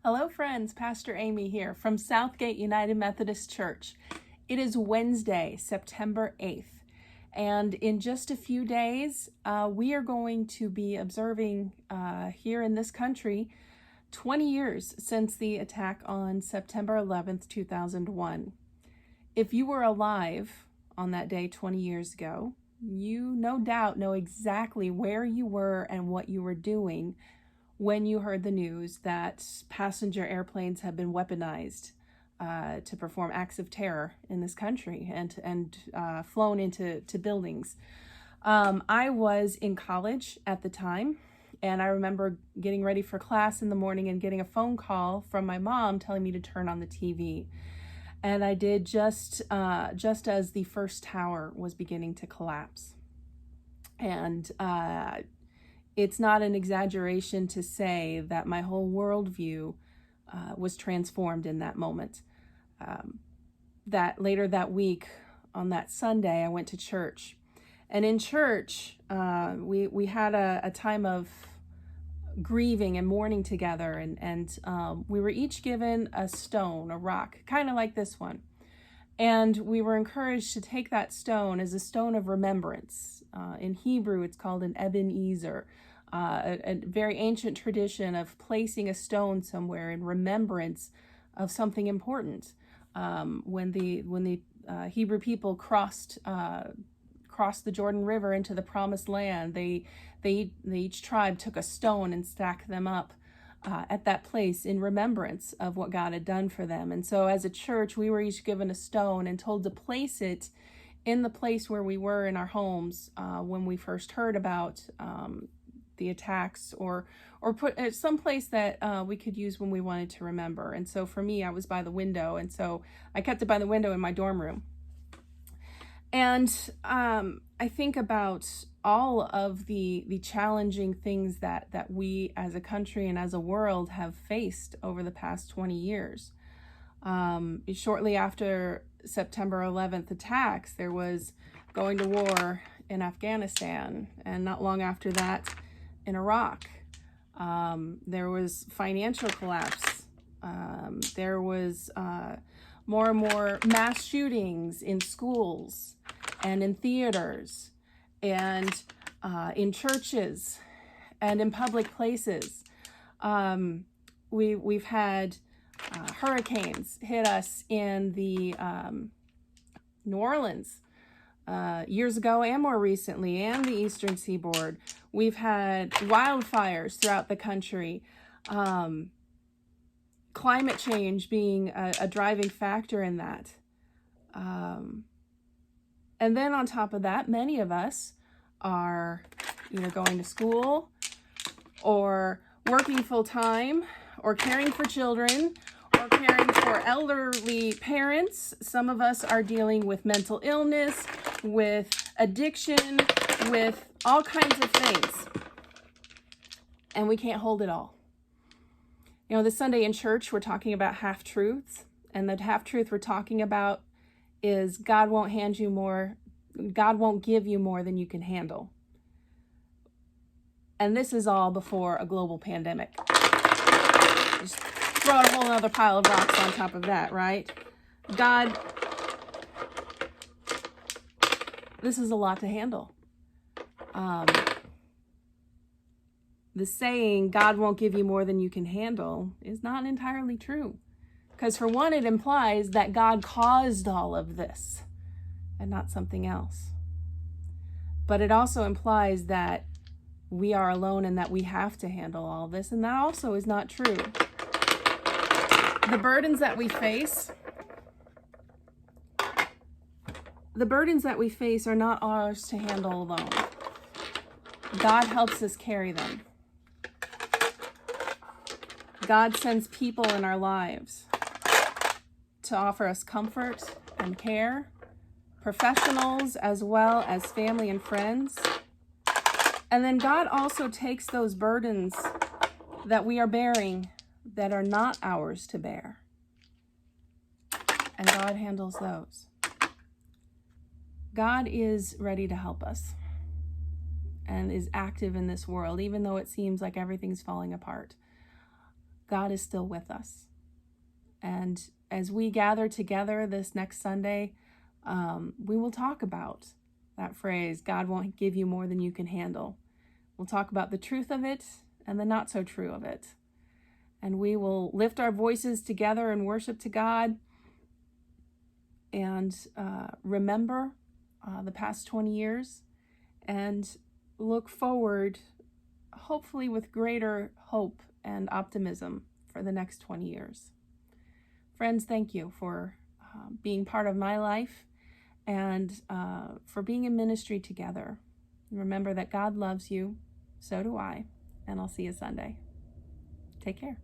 Hello friends, Pastor Amy here from Southgate United Methodist Church. It is Wednesday, September 8th, and in just a few days, we are going to be observing here in this country 20 years since the attack on September 11th, 2001. If you were alive on that day 20 years ago, you no doubt know exactly where you were and what you were doing when you heard the news that passenger airplanes have been weaponized to perform acts of terror in this country and flown into buildings. I was in college at the time, and I remember getting ready for class in the morning and getting a phone call from my mom telling me to turn on the TV. And I did just as the first tower was beginning to collapse. And it's not an exaggeration to say that my whole worldview was transformed in that moment. That later that week, on that Sunday, I went to church. And in church, we had a time of grieving and mourning together. And we were each given a stone, a rock, kind of like this one. And we were encouraged to take that stone as a stone of remembrance. In Hebrew, it's called an Ebenezer, a very ancient tradition of placing a stone somewhere in remembrance of something important. When the Hebrew people crossed the Jordan River into the Promised Land, they each tribe took a stone and stacked them up at that place in remembrance of what God had done for them. And so as a church, we were each given a stone and told to place it in the place where we were in our homes when we first heard about the attacks, or put it someplace that we could use when we wanted to remember. And so for me, I was by the window, and so I kept it by the window in my dorm room. And I think about all of the challenging things that we as a country and as a world have faced over the past 20 years. Shortly after September 11th attacks, there was going to war in Afghanistan, and not long after that in Iraq. There was financial collapse. There was more and more mass shootings in schools and in theaters and in churches and in public places. We've had hurricanes hit us in the New Orleans years ago and more recently, and the Eastern Seaboard. We've had wildfires throughout the country. Climate change being a driving factor in that. And then on top of that, many of us are either going to school or working full time or caring for children or caring for elderly parents. Some of us are dealing with mental illness, with addiction, with all kinds of things. And we can't hold it all. You know, this Sunday in church, we're talking about half-truths. And the half-truth we're talking about is God won't give you more than you can handle. And this is all before a global pandemic. Just throw out a whole other pile of rocks on top of that, right? God, this is a lot to handle. The saying, God won't give you more than you can handle, is not entirely true. Because for one, it implies that God caused all of this and not something else. But it also implies that we are alone and that we have to handle all this, and that also is not true. The burdens that we face are not ours to handle alone. God helps us carry them. God sends people in our lives to offer us comfort and care, professionals as well as family and friends. And then God also takes those burdens that we are bearing that are not ours to bear, and God handles those. God is ready to help us and is active in this world, even though it seems like everything's falling apart. God is still with us. And as we gather together this next Sunday, we will talk about that phrase, God won't give you more than you can handle. We'll talk about the truth of it and the not so true of it. And we will lift our voices together in worship to God and remember the past 20 years and look forward, hopefully with greater hope and optimism for the next 20 years. Friends, thank you for being part of my life and for being in ministry together. Remember that God loves you, so do I, and I'll see you Sunday. Take care.